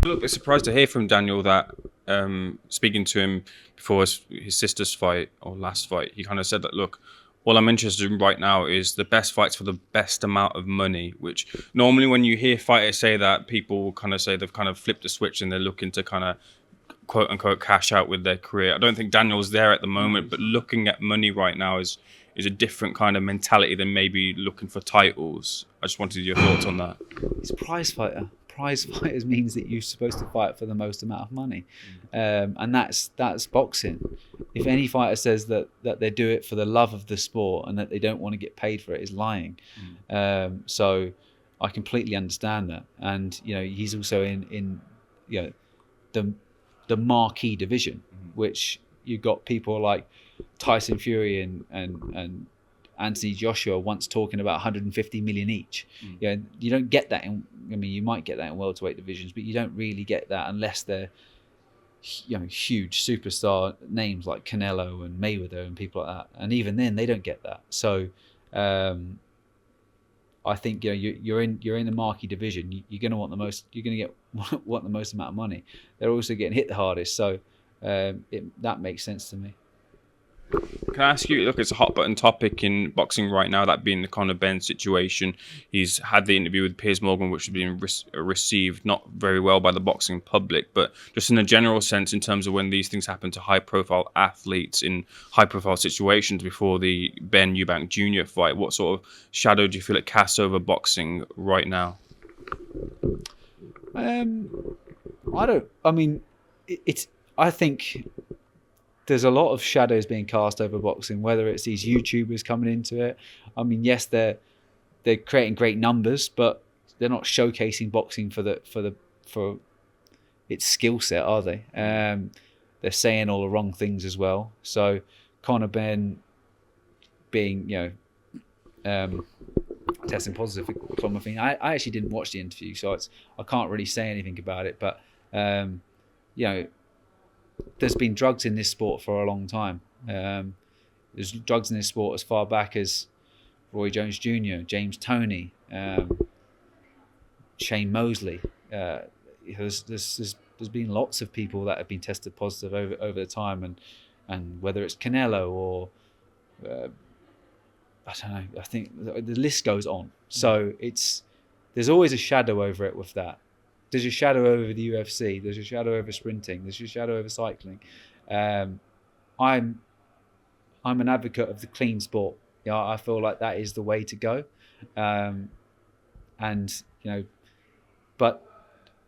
little bit surprised to hear from Daniel that speaking to him before his sister's fight or last fight, he kind of said that, look, all I'm interested in right now is the best fights for the best amount of money, which normally when you hear fighters say that, people kind of say they've kind of flipped a switch and they're looking to kind of quote unquote cash out with their career. I don't think Daniel's there at the moment, but looking at money right now is a different kind of mentality than maybe looking for titles. I just wanted your thoughts on that. He's a prize fighter. Prize fighters means that you're supposed to fight for the most amount of money, and that's boxing. If any fighter says that they do it for the love of the sport and that they don't want to get paid for it, is lying. So I completely understand that, and he's also in the marquee division, which you've got people like Tyson Fury and Anthony Joshua once talking about 150 million each. You don't get that you might get that in welterweight divisions, but you don't really get that unless they're huge superstar names like Canelo and Mayweather and people like that. And even then, they don't get that. So I think you're in the marquee division. You're going to want the most. You're going to get want the most amount of money. They're also getting hit the hardest. So that makes sense to me. Can I ask you, look, it's a hot button topic in boxing right now, that being the Conor Benn situation. He's had the interview with Piers Morgan, which has been received not very well by the boxing public, but just in a general sense, in terms of when these things happen to high-profile athletes in high-profile situations before the Ben Eubank Jr. fight, what sort of shadow do you feel it casts over boxing right now? I think there's a lot of shadows being cast over boxing, whether it's these YouTubers coming into it. I mean, yes, they're creating great numbers, but they're not showcasing boxing for its skill set, are they? They're saying all the wrong things as well. So Conor Benn being, testing positive for clomiphene. I actually didn't watch the interview, so I can't really say anything about it. But there's been drugs in this sport for a long time. There's drugs in this sport as far back as Roy Jones Jr., James Toney, Shane Mosley. There's been lots of people that have been tested positive over the time, and whether it's Canelo or I don't know. I think the list goes on. So there's always a shadow over it with that. There's a shadow over the UFC. There's a shadow over sprinting. There's a shadow over cycling. I'm an advocate of the clean sport. I feel like that is the way to go. But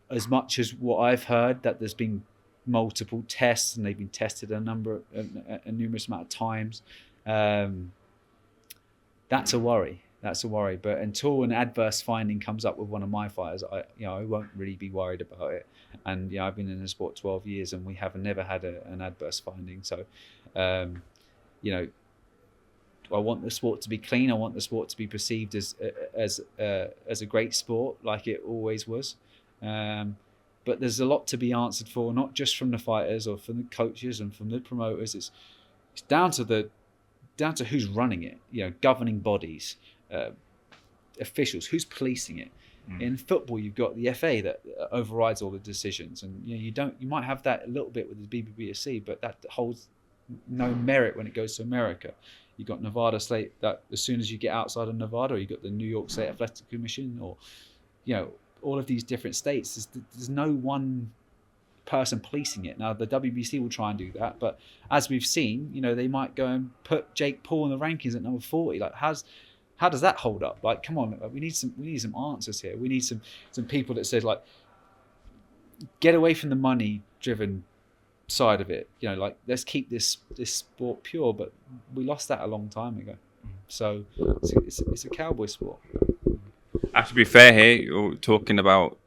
as much as what I've heard, that there's been multiple tests and they've been tested a numerous amount of times, that's a worry. But until an adverse finding comes up with one of my fighters, I won't really be worried about it. And I've been in the sport 12 years, and we have never had an adverse finding. So, I want the sport to be clean. I want the sport to be perceived as a great sport, like it always was. But there's a lot to be answered for, not just from the fighters or from the coaches and from the promoters. It's down to who's running it. Governing bodies. Officials, who's policing it. In football, you've got the FA that overrides all the decisions, and you might have that a little bit with the BBBSC, but that holds no merit when it goes to America. You've got Nevada State, that as soon as you get outside of Nevada, or you've got the New York State Athletic Commission, or all of these different states. There's no one person policing it. Now the WBC will try and do that, but as we've seen, they might go and put Jake Paul in the rankings at number 40. Like, how does that hold up? Like, come on, we need some answers here. We need some people that said, like, get away from the money driven side of it. Let's keep this sport pure. But we lost that a long time ago. So it's a cowboy sport. I have to be fair here. You're talking about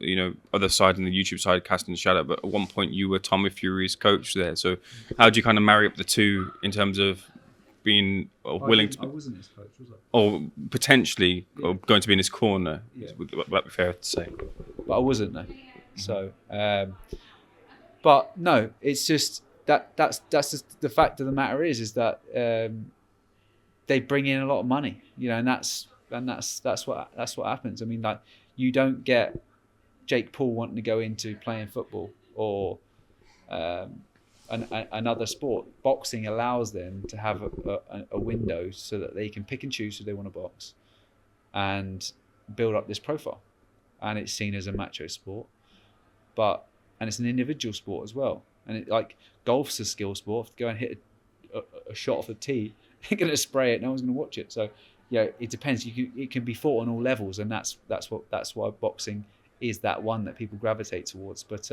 other side and the YouTube side casting the shadow, but at one point you were Tommy Fury's coach there. So how do you kind of marry up the two in terms of being willing to? I wasn't his coach, was I? Or potentially, or going to be in his corner. Yeah. Would that be fair to say? But I wasn't though. So, but no, it's just that's just the fact of the matter is that they bring in a lot of money, and that's what happens. I mean, like, you don't get Jake Paul wanting to go into playing football or another sport. Boxing allows them to have a window so that they can pick and choose who they want to box and build up this profile. And it's seen as a macho sport, and it's an individual sport as well. And like golf's a skill sport. If you go and hit a shot off the tee, you're going to spray it. No one's going to watch it. So it depends. It can be fought on all levels, and that's why boxing is that one that people gravitate towards. But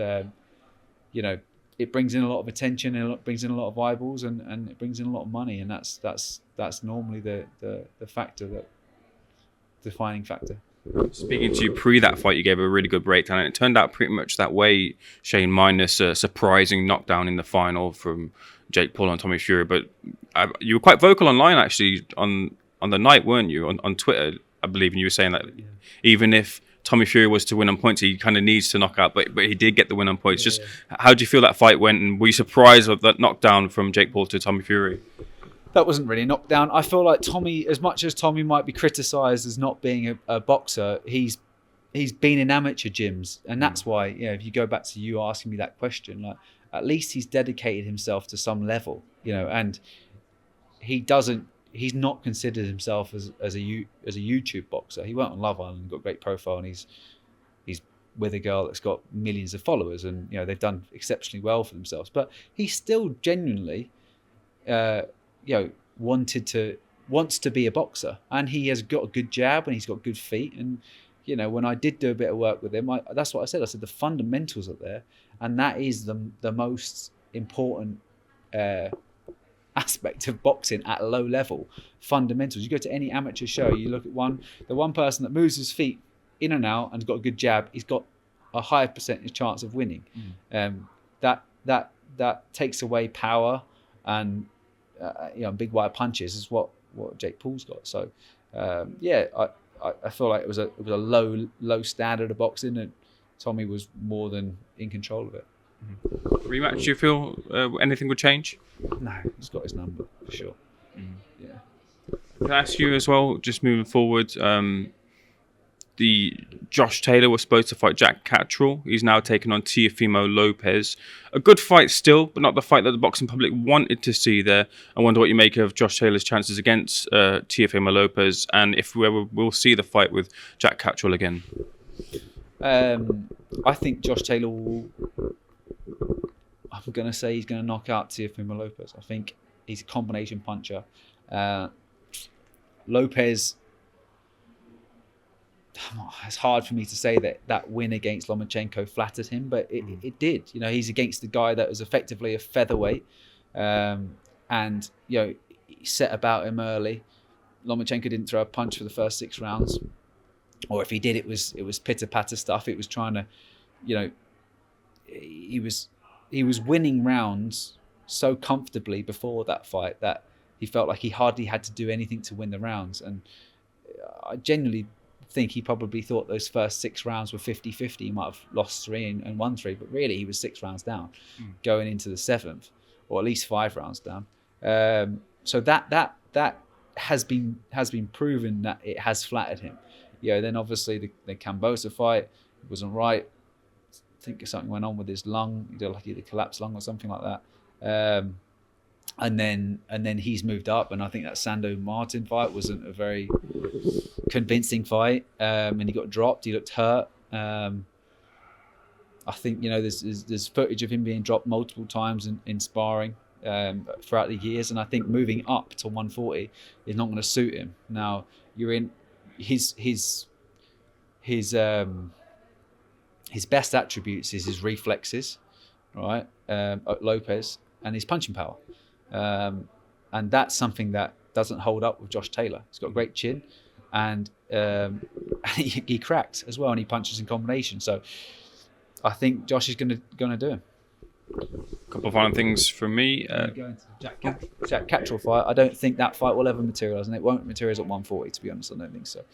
it brings in a lot of attention, and it brings in a lot of eyeballs, and it brings in a lot of money, and that's normally the factor, that defining factor. Speaking to you pre that fight, you gave a really good breakdown, and it turned out pretty much that way, Shane, minus a surprising knockdown in the final from Jake Paul and Tommy Fury. But you were quite vocal online, actually, on the night, weren't you? On Twitter, I believe, and you were saying that even if Tommy Fury was to win on points, he kind of needs to knock out, but he did get the win on points. How do you feel that fight went, and were you surprised with that knockdown from Jake Paul to Tommy Fury? That wasn't really a knockdown. I feel like Tommy, as much as Tommy might be criticised as not being a boxer, he's been in amateur gyms, and that's why, if you go back to you asking me that question, like, at least he's dedicated himself to some level, and he's not considered himself as a YouTube boxer. He went on Love Island, got a great profile, and he's with a girl that's got millions of followers, and they've done exceptionally well for themselves. But he still genuinely wants to be a boxer, and he has got a good jab, and he's got good feet. And when I did do a bit of work with him, that's what I said. I said the fundamentals are there, and that is the most important aspect of boxing at a low level. Fundamentals. You go to any amateur show, you look at the one person that moves his feet in and out and's got a good jab, he's got a higher percentage chance of winning. That takes away power and big wide punches is what Jake Paul's got. So I feel like it was a low standard of boxing, and Tommy was more than in control of it. Rematch, do you feel anything would change? No, he's got his number for sure. Yeah. Can I ask you as well, just moving forward, the Josh Taylor was supposed to fight Jack Catterall. He's now taken on Teofimo Lopez. A good fight still, but not the fight that the boxing public wanted to see there. I wonder what you make of Josh Taylor's chances against Teofimo Lopez, and if we'll see the fight with Jack Catterall again. I think Josh Taylor I'm going to say he's going to knock out Teofimo Lopez. I think he's a combination puncher. Lopez, it's hard for me to say that win against Lomachenko flattered him, but it did. He's against the guy that was effectively a featherweight, and he set about him early. Lomachenko didn't throw a punch for the first 6 rounds, or if he did, it was pitter patter stuff. It was trying to, he was winning rounds so comfortably before that fight that he felt like he hardly had to do anything to win the rounds. And I genuinely think he probably thought those first 6 rounds were 50-50. He might have lost 3 and won 3, but really he was 6 rounds down going into the 7th, or at least 5 rounds down. So that has been proven that it has flattered him. Then obviously the Cambosa fight wasn't right. I think something went on with his lung. He did like either collapsed lung or something like that. And then he's moved up, and I think that Sando Martin fight wasn't a very convincing fight, and he got dropped. He looked hurt. I think there's footage of him being dropped multiple times in sparring throughout the years, and I think moving up to 140 is not going to suit him. Now you're in his best attributes is his reflexes, right? Lopez, and his punching power. And that's something that doesn't hold up with Josh Taylor. He's got a great chin, and he cracks as well, and he punches in combination. So I think Josh is going to do him. A couple of final things from me. Going to the Jack Catterall fight, I don't think that fight will ever materialise, and it won't materialise at 140, to be honest. I don't think so.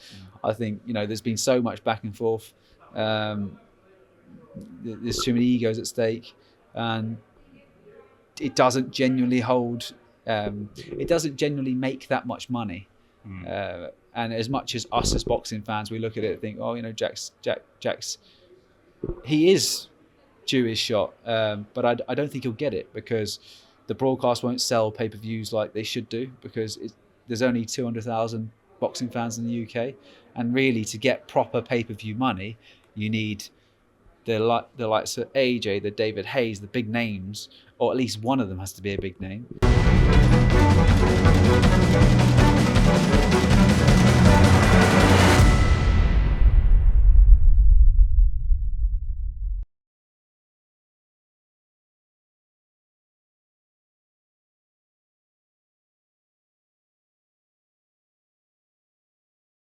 I think there's been so much back and forth. There's too many egos at stake, and it doesn't genuinely hold. It doesn't genuinely make that much money. And as much as us as boxing fans, we look at it and think, Jack's he is due his shot, but I don't think he'll get it because the broadcast won't sell pay-per-views like they should do, because there's only 200,000 boxing fans in the UK, and really to get proper pay-per-view money, you need the likes of AJ, the David Hayes, the big names, or at least one of them has to be a big name.